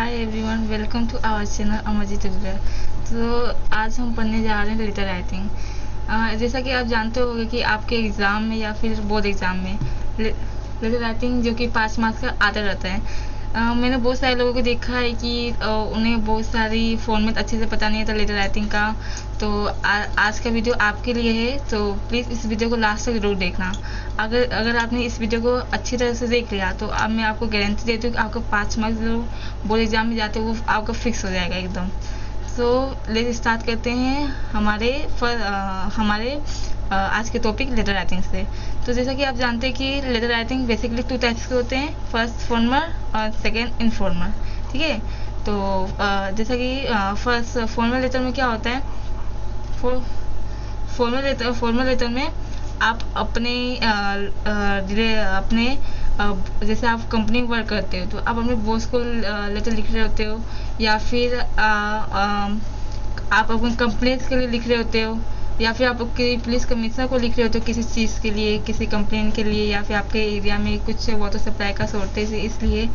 Hi everyone, welcome to our channel Amarjeet tutor. तो आज हम पढ़ने जा रहे हैं लेटर राइटिंग। जैसा कि आप जानते होंगे कि आपके एग्ज़ाम में या फिर बोर्ड एग्ज़ाम में लेटर राइटिंग जो कि 5 मार्क्स का आता रहता है। मैंने बहुत सारे लोगों को देखा है कि उन्हें बहुत सारी फॉर्मेट अच्छे से पता नहीं था लेटर राइटिंग का। तो आज का वीडियो आपके लिए है, तो प्लीज़ इस वीडियो को लास्ट तक ज़रूर देखना। अगर आपने इस वीडियो को अच्छी तरह से देख लिया तो अब मैं आपको गारंटी देती हूँ कि आपका 5 मार्क्स जो बोर्ड एग्जाम में जाते हैं वो आपका फिक्स हो जाएगा एकदम। सो लेट्स स्टार्ट करते हैं हमारे आज के टॉपिक लेटर राइटिंग से। तो जैसा कि आप जानते हैं कि लेटर राइटिंग बेसिकली 2 टाइप्स के होते हैं, फर्स्ट फॉर्मल और सेकेंड इनफॉर्मल। ठीक है, तो जैसा कि फर्स्ट फॉर्मल लेटर में क्या होता है, फॉर्मल लेटर में आप अपने जैसे आप कंपनी में वर्क करते हो तो आप अपने बॉस को लेटर लिख रहे होते हो, या फिर आप अपने कंप्लेंट्स के लिए लिख रहे होते हो, या फिर आप पुलिस कमिश्नर को लिख रहे होते हो किसी चीज़ के लिए, किसी कंप्लेंट के लिए, या फिर आपके एरिया में कुछ वाटर सप्लाई का शॉर्टेज है इसलिए।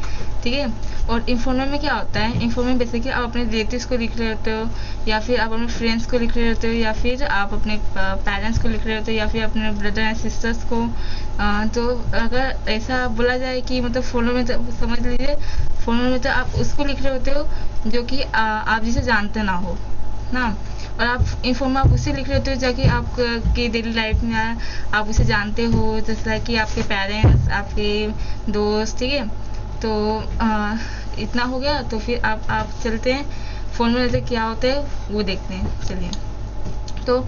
ठीक है, और इन्फॉर्मल में क्या होता है, इन्फॉर्मल बेसिकली आप अपने रिलेटिव्स को लिख रहे होते हो, या फिर आप अपने फ्रेंड्स को लिख रहे होते हो, या फिर आप अपने पेरेंट्स को लिख रहे होते हो, या फिर अपने ब्रदर एंड सिस्टर्स को। तो अगर ऐसा बोला जाए कि मतलब फॉर्मल में तो समझ लीजिए, फॉर्मल में तो आप उसको लिख रहे होते हो जो कि आप जिसे जानते ना हो ना, और आप इन्फॉर्मल आप उसे लिख रहे होते हो जो कि आपके डेली लाइफ में आप उसे जानते हो, जैसा कि आपके पेरेंट्स, आपके दोस्त। ठीक है, तो इतना हो गया। तो फिर आप चलते हैं फॉर्मल लेटर क्या होते हैं वो देखते हैं। चलिए, तो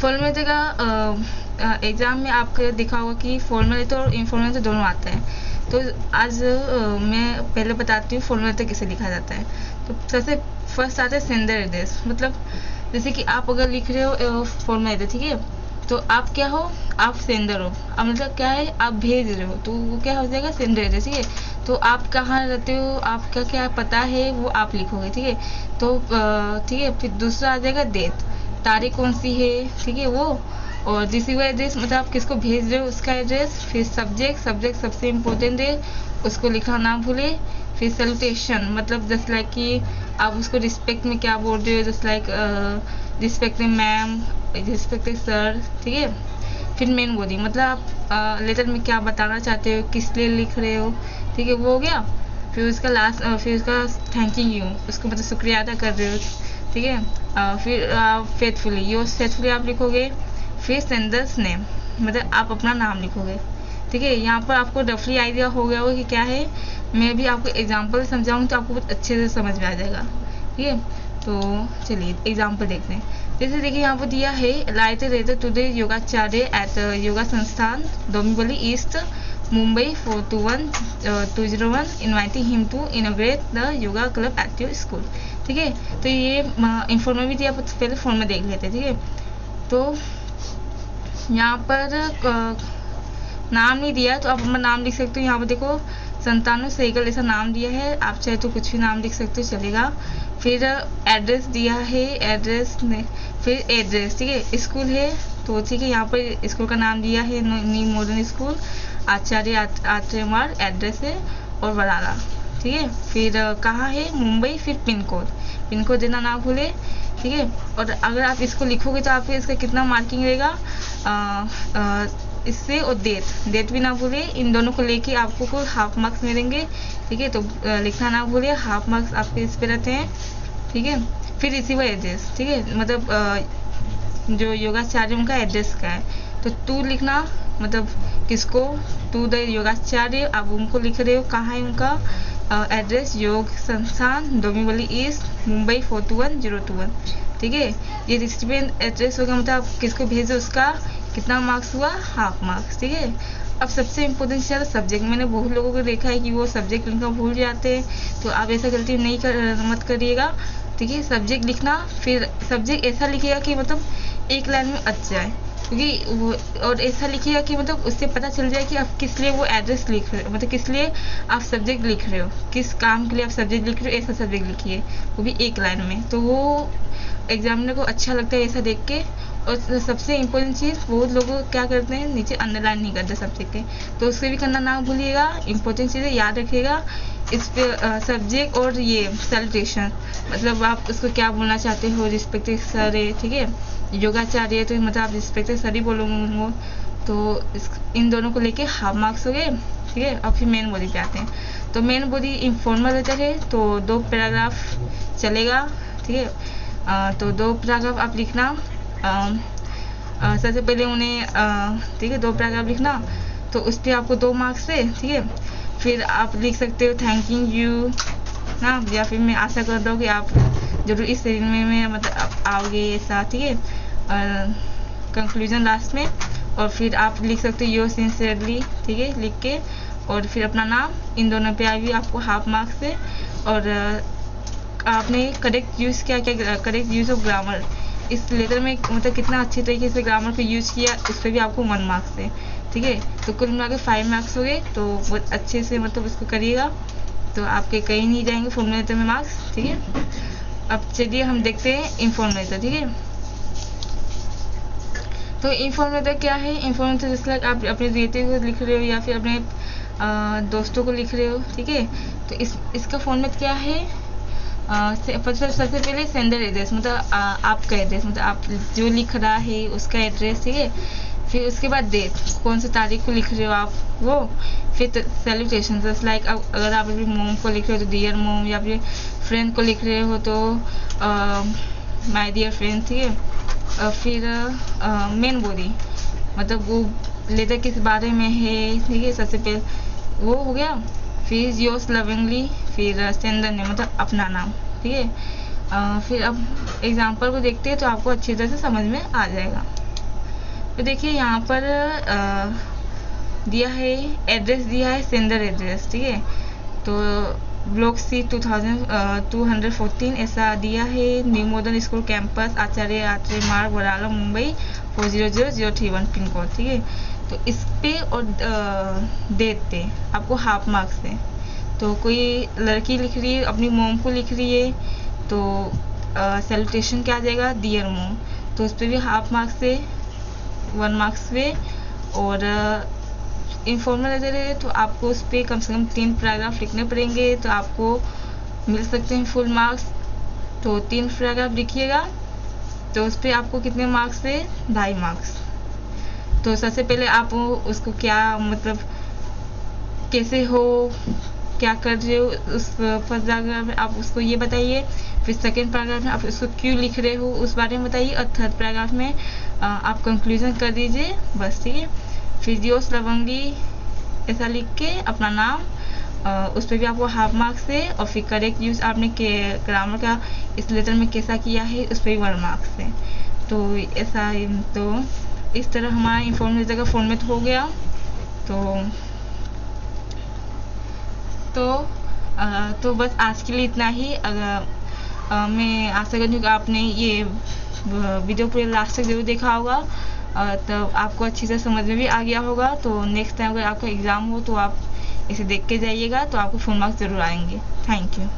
फॉर्मल लेटर का एग्ज़ाम में आपको दिखा होगा कि फॉर्मल लेटर और इनफॉर्मल लेटर दोनों आते हैं। तो आज मैं पहले बताती हूँ फॉर्मल लेटर किसे लिखा जाता है। तो सबसे फर्स्ट आता है सेंडर एड्रेस। मतलब जैसे कि आप अगर लिख रहे हो फॉर्मल लेटर, ठीक है, तो आप क्या हो, आप सेंडर हो। अब मतलब क्या है, आप भेज रहे हो, तो वो क्या हो जाएगा, सेंडर एड्रेस। ठीक है, तो आप कहाँ रहते हो, आपका क्या पता है वो आप लिखोगे। ठीक है, तो ठीक है, फिर दूसरा आ जाएगा डेट, तारीख कौन सी है, ठीक है वो, और रिसीवर एड्रेस मतलब आप किसको भेज रहे हो उसका एड्रेस। फिर सब्जेक्ट सबसे इम्पोर्टेंट है, उसको लिखना ना भूले। फिर सैल्यूटेशन मतलब जस्ट लाइक कि आप उसको रिस्पेक्ट में क्या बोल रहे हो, just like respecting ma'am, respecting sir. ठीक है, फिर मेन बॉडी मतलब आप लेटर में क्या बताना चाहते हो, किस लिए लिख रहे हो। ठीक है, वो हो गया। फिर उसका लास्ट, फिर उसका थैंकिंग यू, उसको मतलब शुक्रिया अदा कर रहे हो। ठीक है, फिर फेथफुली, योर्स फेथफुली आप लिखोगे। फिर सेंडर्स नेम मतलब आप अपना नाम लिखोगे। ठीक है, यहाँ पर आपको रफली आइडिया हो गया होगा कि क्या है। मैं भी आपको एग्जांपल समझाऊँ तो आपको बहुत अच्छे से समझ में आ जाएगा। ठीक है, तो चलिए एग्जांपल देखते हैं। जैसे देखिए यहाँ पर दिया है, write a letter to the Yogacharya at Yoga Sansthan Dombivli East Mumbai 421-201 inviting him to inaugurate the yoga club at your school. ठीक है, तो ये इन्फॉर्मल भी दिया, पहले फॉर्म में देख लेते हैं। ठीक है, तो यहाँ पर नाम नहीं दिया तो आप अपना नाम लिख सकते हो। यहाँ पर देखो संतानु सहगल ऐसा नाम दिया है, आप चाहे तो कुछ भी नाम लिख सकते हो, चलेगा। फिर एड्रेस दिया है, एड्रेस ने फिर एड्रेस। ठीक है, स्कूल है तो ठीक है, यहाँ पर स्कूल का नाम दिया है न्यू मॉडर्न स्कूल आचार्य आत्रेमार, एड्रेस है और बराला। ठीक है, फिर कहाँ है, मुंबई। फिर पिन कोड देना ना भूले। ठीक है, और अगर आप इसको लिखोगे तो आपको इसका कितना मार्किंग रहेगा इससे, और डेट भी ना भूले। इन दोनों को लेके आपको कोई हाफ मार्क्स मिलेंगे। ठीक है, तो लिखना ना भूले, हाफ मार्क्स आपके इस पे रहते हैं। ठीक है, फिर रिसीवर एड्रेस। ठीक है, मतलब जो योगाचार्य उनका एड्रेस का है, तो टू लिखना मतलब किसको, टू द योगाचार्य, आप उनको लिख रहे हो, कहाँ है उनका एड्रेस, योग संस्थान डोंबिवली ईस्ट मुंबई 421-021। ठीक है, ये रिसिपिएंट एड्रेस होगा, मतलब आप किसको भेजो उसका कितना मार्क्स हुआ, हाफ मार्क्स। ठीक है, अब सबसे इम्पोर्टेंट चीज़ है सब्जेक्ट। मैंने बहुत लोगों को देखा है कि वो सब्जेक्ट लिखना भूल जाते हैं, तो आप ऐसा गलती मत करिएगा। ठीक है, सब्जेक्ट लिखना, फिर सब्जेक्ट ऐसा लिखिएगा कि मतलब एक लाइन में अच जाए, क्योंकि वो, और ऐसा लिखिएगा कि मतलब उससे पता चल जाए कि आप किस लिए वो एड्रेस लिख रहे हो, मतलब किस लिए आप सब्जेक्ट लिख रहे हो, किस काम के लिए आप सब्जेक्ट लिख रहे हो, ऐसा सब्जेक्ट लिखिए, वो भी एक लाइन में। तो वो एग्जामिनर को अच्छा लगता है ऐसा देख के। और सबसे इम्पोर्टेंट चीज़, बहुत लोग क्या करते हैं, नीचे अंडरलाइन नहीं करते सब्जेक्ट के, तो उससे भी करना ना भूलिएगा। इम्पोर्टेंट चीज़ें याद रखिएगा इस पे सब्जेक्ट और ये सैल्यूटेशन, मतलब आप उसको क्या बोलना चाहते हो, रिस्पेक्टेड सर है, ठीक है, योगाचार्य तो मतलब आप रिस्पेक्टेड सर ही बोलोगे। तो इन दोनों को लेके हाफ मार्क्स हो गए, ठीक है। अब फिर मेन बॉडी पे आते हैं। तो मेन बॉडी इनफॉर्मल लेटर है, तो 2 पैराग्राफ चलेगा, ठीक है। तो 2 पैराग्राफ आप लिखना। सबसे पहले उन्हें ठीक है 2 पैराग्राफ लिखना, तो उस पर आपको 2 मार्क्स है, ठीक है। फिर आप लिख सकते हो थैंकिंग यू ना, या फिर मैं आशा करता हूँ कि आप जरूर इस सीरीज में मतलब आओगे ऐसा, ठीक है। कंक्लूजन लास्ट में, और फिर आप लिख सकते हो योर सिंसियरली, ठीक है, लिख के, और फिर अपना नाम। इन दोनों पे आई भी आपको हाफ मार्क्स है। और आपने करेक्ट यूज़ किया, करेक्ट यूज़ ऑफ ग्रामर इस लेटर में, मतलब कितना अच्छी तरीके से ग्रामर को यूज़ किया, उस पर भी आपको 1 मार्क्स है, ठीक है। तो कुल मिला के 5 मार्क्स हो गए। तो बहुत अच्छे से मतलब उसको करिएगा, तो आपके कहीं नहीं जाएंगे फॉर्मल लेटर में मार्क्स, ठीक है। अब चलिए हम देखते हैं इनफॉर्मल लेटर, ठीक है। तो इनफॉर्मल लेटर क्या है? इनफॉर्मल लेटर जैसे लाइक आप अपने रिलेटिव को लिख रहे हो या फिर अपने दोस्तों को लिख रहे हो, ठीक है। तो इसका फॉर्मेट क्या है? सबसे पहले सेंडर एड्रेस, मतलब आपका एड्रेस, मतलब आप जो लिख रहा है उसका एड्रेस, ठीक है। फिर उसके बाद डेट, कौन सी तारीख को लिख रहे हो आप वो। फिर सैल्यूटेशन, जैसे लाइक अगर आप अपनी मोम को लिख रहे हो तो डियर मोम, या फिर फ्रेंड को लिख रहे हो तो माय डियर फ्रेंड, ठीक है। फिर मेन बॉडी, मतलब वो लेटर किस बारे में है, ठीक है, सबसे पहले वो हो गया। फिर योर्स लविंगली, फिर सेंडर नेम, मतलब अपना नाम, ठीक है। फिर अब एग्जाम्पल को देखते हैं तो आपको अच्छी तरह से समझ में आ जाएगा। तो देखिए यहाँ पर दिया है एड्रेस, दिया है सेंडर एड्रेस, ठीक है। तो ब्लॉक सी 214 ऐसा दिया है, new modern school campus, Acharya Atre मार्ग, वराला, मुंबई 400031 पिन कोड, ठीक है। तो इस पे और डेट पे आपको हाफ मार्क्स है। तो कोई लड़की लिख रही है, अपनी मोम को लिख रही है, तो सैल्यूटेशन क्या आ जाएगा, डियर मोम, तो उस पर भी हाफ मार्क्स है, 1 मार्क्स पे। और इनफॉर्मल लेटर है तो आपको उस पर कम से कम 3 पैराग्राफ लिखने पड़ेंगे, तो आपको मिल सकते हैं फुल मार्क्स। तो 3 पैराग्राफ लिखिएगा, तो उस पर आपको कितने मार्क्स है, 2.5 मार्क्स। तो सबसे पहले आप उसको क्या मतलब कैसे हो, क्या कर रहे हो, उस फर्स्ट पैराग्राफ में आप उसको ये बताइए। फिर सेकेंड पैराग्राफ में आप उसको क्यों लिख रहे हो उस बारे में बताइए, और थर्ड पैराग्राफ में आप कंक्लूजन कर दीजिए, बस, ठीक है। फिर योर्स लविंगली ऐसा लिख के अपना नाम, उस पर भी आपको हाफ मार्क्स है। और फिर करेक्ट यूज़ आपने ग्रामर का इस लेटर में कैसा किया है, उस पर भी 1 मार्क्स है। तो ऐसा, तो इस तरह हमारा इनफॉर्मल लेटर का फॉर्मेट हो गया। तो बस आज के लिए इतना ही। अगर मैं आशा करती हूँ कि आपने ये वीडियो पूरे लास्ट तक जरूर देखा होगा, तो आपको अच्छी से समझ में भी आ गया होगा। तो नेक्स्ट टाइम अगर आपका एग्ज़ाम हो तो आप इसे देख के जाइएगा, तो आपको फुल मार्क्स ज़रूर आएंगे। Thank you.